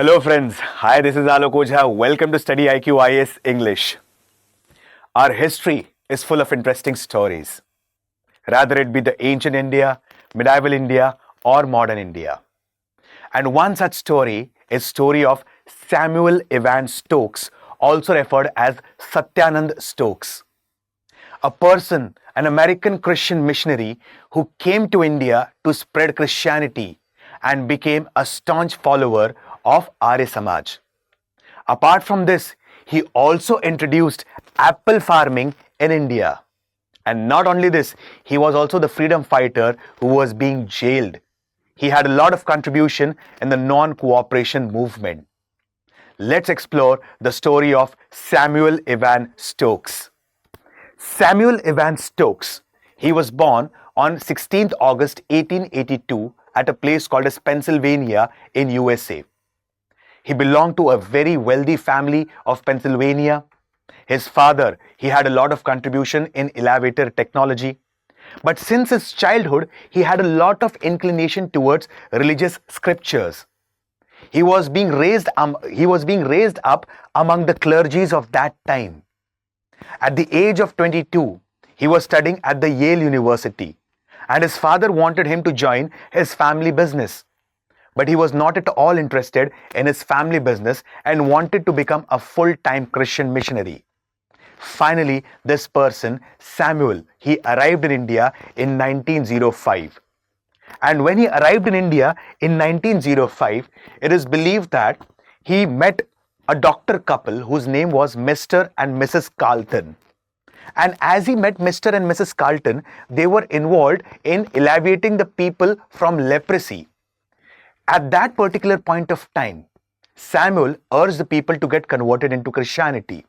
Hello friends, hi, this is Alok Ojha. Welcome to StudyIQ IAS English. Our history is full of interesting stories, rather it be the ancient India, medieval India or modern India. And one such story is story of Samuel Evan Stokes, also referred as Satyanand Stokes. A person, an American Christian missionary who came to India to spread Christianity and became a staunch follower of Arya Samaj. Apart from this, he also introduced apple farming in India. And not only this, he was also the freedom fighter who was being jailed. He had a lot of contribution in the non-cooperation movement. Let's explore the story of Samuel Evan Stokes. Samuel Evan Stokes, he was born on 16th August 1882 at a place called as Pennsylvania in USA. He belonged to a very wealthy family of Pennsylvania. His father, he had a lot of contribution in elevator technology. But since his childhood, he had a lot of inclination towards religious scriptures. He was being raised up among the clergies of that time. At the age of 22, he was studying at the Yale University, and his father wanted him to join his family business. But he was not at all interested in his family business and wanted to become a full-time Christian missionary. Finally, this person, Samuel, he arrived in India in 1905. And when he arrived in India in 1905, it is believed that he met a doctor couple whose name was Mr. and Mrs. Carlton. And as he met Mr. and Mrs. Carlton, they were involved in alleviating the people from leprosy. At that particular point of time, Samuel urged the people to get converted into Christianity.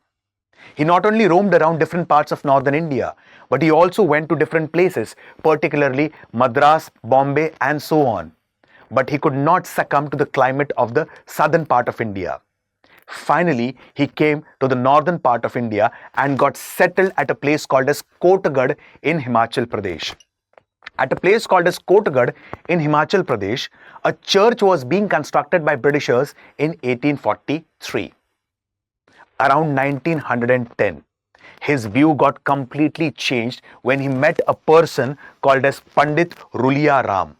He not only roamed around different parts of northern India, but he also went to different places, particularly Madras, Bombay, and so on. But he could not succumb to the climate of the southern part of India. Finally, he came to the northern part of India and got settled at a place called as Kotagad in Himachal Pradesh. At a place called as Kotagad in Himachal Pradesh, a church was being constructed by Britishers in 1843. Around 1910, his view got completely changed when he met a person called as Pandit Rulia Ram.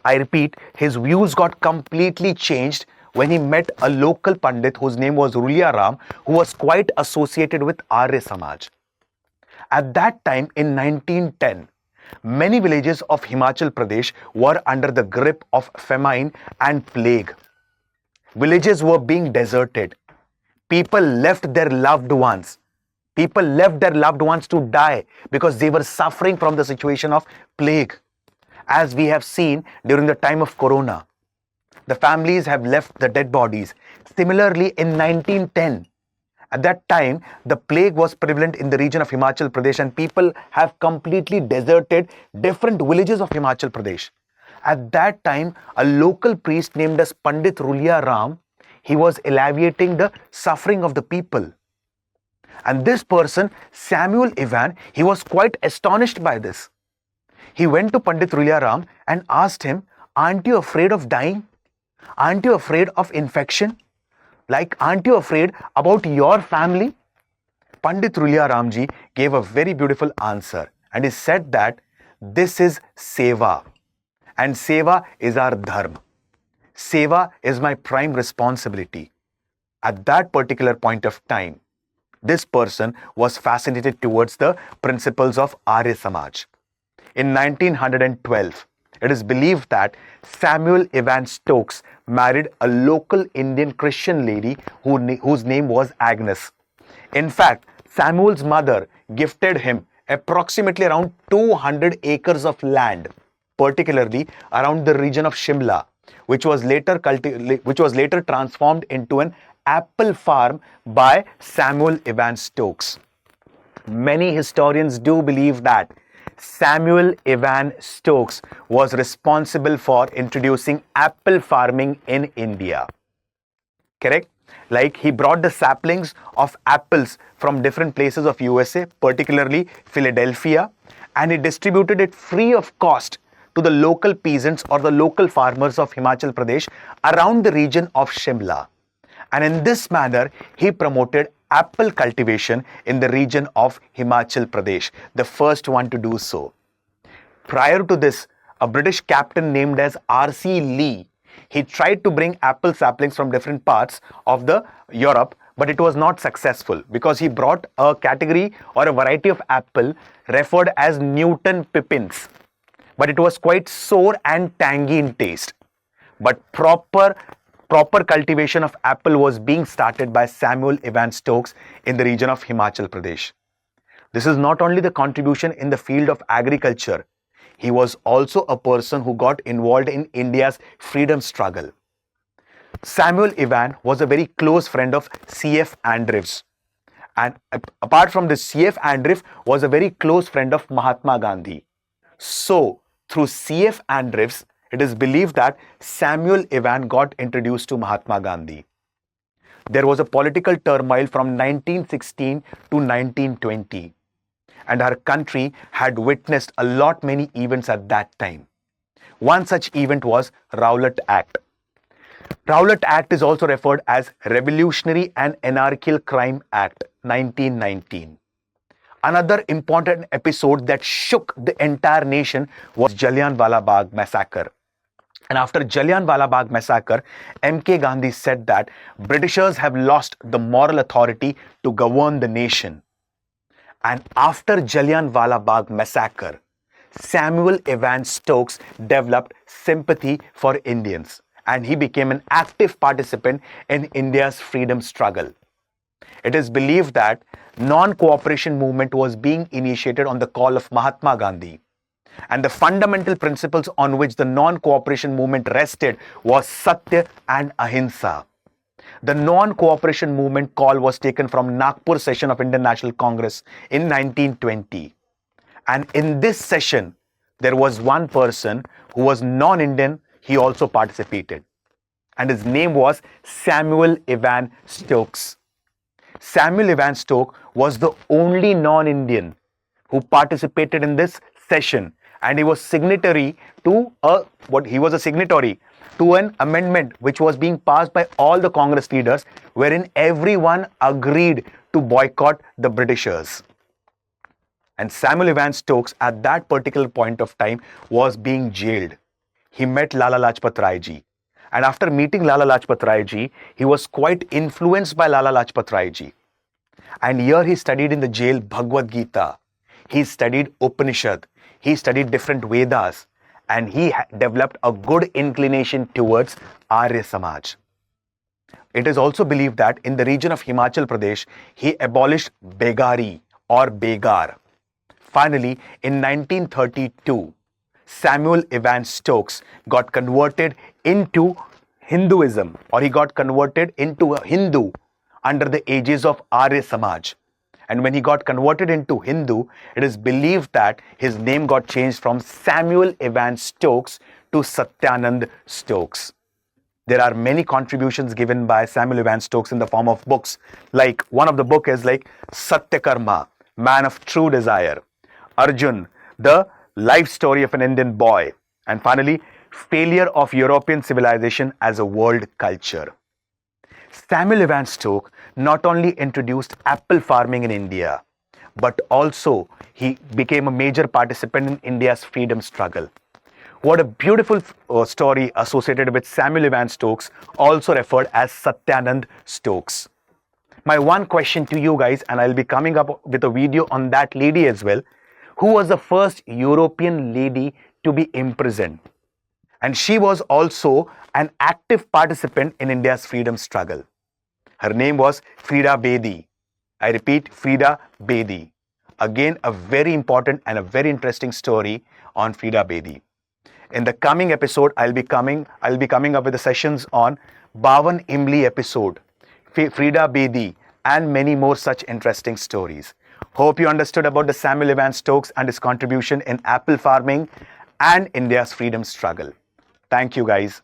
I repeat, his views got completely changed when he met a local Pandit whose name was Rulia Ram, who was quite associated with Arya Samaj. At that time in 1910, many villages of Himachal Pradesh were under the grip of famine and plague. Villages were being deserted. People left their loved ones. People left their loved ones to die because they were suffering from the situation of plague. As we have seen during the time of Corona, the families have left the dead bodies. Similarly, in 1910, at that time, the plague was prevalent in the region of Himachal Pradesh and people have completely deserted different villages of Himachal Pradesh. At that time, a local priest named as Pandit Rulia Ram, he was alleviating the suffering of the people. And this person, Samuel Evan, he was quite astonished by this. He went to Pandit Rulia Ram and asked him, "Aren't you afraid of dying? Aren't you afraid of infection? Like, aren't you afraid about your family?" Pandit Rulia Ramji gave a very beautiful answer and he said that this is seva and seva is our dharma. Seva is my prime responsibility. At that particular point of time, this person was fascinated towards the principles of Arya Samaj. In 1912, it is believed that Samuel Evan Stokes married a local Indian Christian lady whose name was Agnes. In fact, Samuel's mother gifted him approximately around 200 acres of land, particularly around the region of Shimla, which was later transformed into an apple farm by Samuel Evan Stokes. Many historians do believe that Samuel Evan Stokes was responsible for introducing apple farming in India. Correct? Like, he brought the saplings of apples from different places of USA, particularly Philadelphia, and he distributed it free of cost to the local peasants or the local farmers of Himachal Pradesh around the region of Shimla. And in this manner, he promoted apple cultivation in the region of Himachal Pradesh, the first one to do so. Prior to this, a British captain named as R.C. Lee, he tried to bring apple saplings from different parts of the Europe, but it was not successful because he brought a category or a variety of apple referred as Newton pippins. But it was quite sour and tangy in taste. But proper cultivation of apple was being started by Samuel Evan Stokes in the region of Himachal Pradesh. This is not only the contribution in the field of agriculture, he was also a person who got involved in India's freedom struggle. Samuel Evan was a very close friend of C.F. Andrews. And apart from this, C.F. Andrews was a very close friend of Mahatma Gandhi. So, through C.F. Andrews, it is believed that Samuel Evan got introduced to Mahatma Gandhi. There was a political turmoil from 1916 to 1920. And our country had witnessed a lot many events at that time. One such event was Rowlatt Act. Rowlatt Act is also referred as Revolutionary and Anarchical Crime Act 1919. Another important episode that shook the entire nation was Jallianwala Bagh massacre. And after Jallianwala Bagh massacre, M.K. Gandhi said that Britishers have lost the moral authority to govern the nation. And after Jallianwala Bagh massacre, Samuel Evan Stokes developed sympathy for Indians, and he became an active participant in India's freedom struggle. It is believed that non-cooperation movement was being initiated on the call of Mahatma Gandhi. And the fundamental principles on which the non-cooperation movement rested was Satya and Ahimsa. The non-cooperation movement call was taken from Nagpur session of Indian National Congress in 1920. And in this session, there was one person who was non-Indian, he also participated. And his name was Samuel Evan Stokes. Samuel Evan Stokes was the only non-Indian who participated in this session, and he was signatory to an amendment which was being passed by all the Congress leaders, wherein everyone agreed to boycott the Britishers. And Samuel Evan Stokes at that particular point of time was being jailed. He met Lala Lajpat Rai ji. And after meeting Lala Lajpat Rai ji, he was quite influenced by Lala Lajpat Rai ji. And here he studied in the jail Bhagavad Gita. He studied Upanishad. He studied different Vedas. And he developed a good inclination towards Arya Samaj. It is also believed that in the region of Himachal Pradesh, he abolished Begari or Begar. Finally, in 1932, Samuel Evan Stokes got converted into Hinduism, or he got converted into a Hindu under the aegis of Arya Samaj. And when he got converted into Hindu, it is believed that his name got changed from Samuel Evan Stokes to Satyanand Stokes. There are many contributions given by Samuel Evan Stokes in the form of books. Like one of the book is like Satyakarma, Man of True Desire. Arjun, the life story of an Indian boy. And finally, Failure of European Civilization as a World Culture. Samuel Evan Stokes not only introduced apple farming in India, but also he became a major participant in India's freedom struggle. What a beautiful story associated with Samuel Evan Stokes, also referred as Satyanand Stokes. My one question to you guys, and I'll be coming up with a video on that lady as well. Who was the first European lady to be imprisoned? And she was also an active participant in India's freedom struggle. Her name was Frida Bedi. I repeat, Frida Bedi. Again, a very important and a very interesting story on Frida Bedi. In the coming episode, I'll be coming up with the sessions on Bavan Imli episode, Frida Bedi, and many more such interesting stories. Hope you understood about the Samuel Evan Stokes and his contribution in apple farming and India's freedom struggle. Thank you, guys.